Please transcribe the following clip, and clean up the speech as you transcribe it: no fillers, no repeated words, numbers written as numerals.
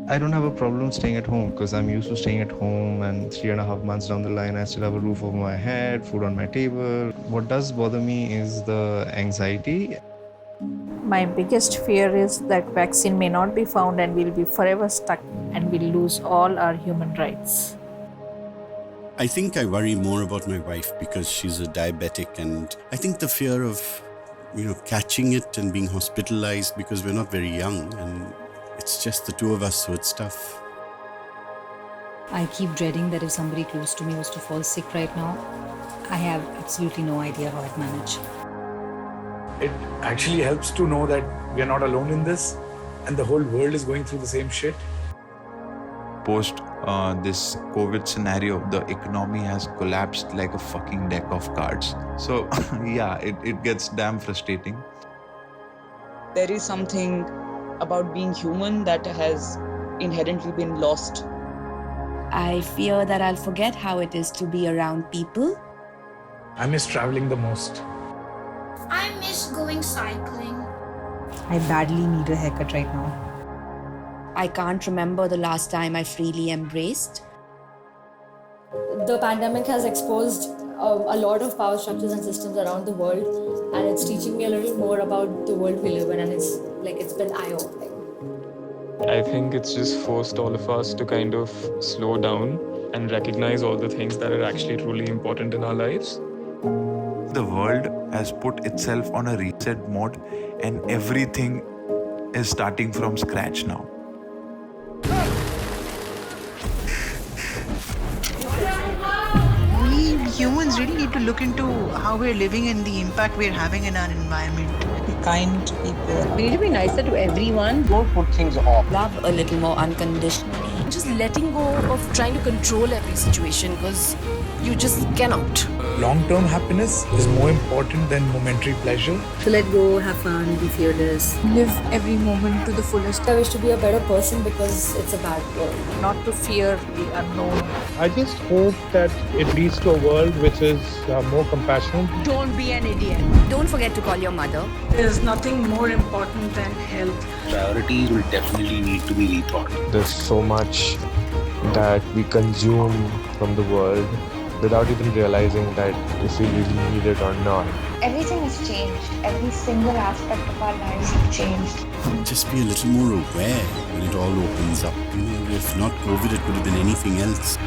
I don't have a problem staying at home because I'm used to staying at home, and 3.5 months down the line, I still have a roof over my head, food on my table. What does bother me is the anxiety. My biggest fear is that vaccine may not be found and we'll be forever stuck and we'll lose all our human rights. I think I worry more about my wife because she's a diabetic, and I think the fear of, catching it and being hospitalized because we're not very young and it's just the two of us, so it's tough. I keep dreading that if somebody close to me was to fall sick right now, I have absolutely no idea how I'd manage. It actually helps to know that we are not alone in this and the whole world is going through the same shit. Post this COVID scenario, the economy has collapsed like a fucking deck of cards. So yeah, it gets damn frustrating. There is something about being human that has inherently been lost. I fear that I'll forget how it is to be around people. I miss traveling the most. I miss going cycling. I badly need a haircut right now. I can't remember the last time I freely embraced. The pandemic has exposed a lot of power structures and systems around the world, and it's teaching me a little more about the world we live in, and it's been eye-opening. I think it's just forced all of us to kind of slow down and recognize all the things that are actually truly important in our lives. The world has put itself on a reset mode and everything is starting from scratch now. We humans really need to look into how we're living and the impact we're having in our environment. Be kind to people. We need to be nicer to everyone. Don't put things off. Love a little more unconditionally. Just letting go of trying to control every situation because you just cannot. Long-term happiness is more important than momentary pleasure. So let go, have fun, be fearless. Live every moment to the fullest. I wish to be a better person because it's a bad world. Not to fear the unknown. I just hope that it leads to a world which is more compassionate. Don't be an idiot. Don't forget to call your mother. There's nothing more important than health. Priorities will definitely need to be rethought. There's so much that we consume from the world without even realizing that if we really need it or not. Everything has changed. Every single aspect of our lives have changed. Just be a little more aware when it all opens up. If not COVID, it could have been anything else.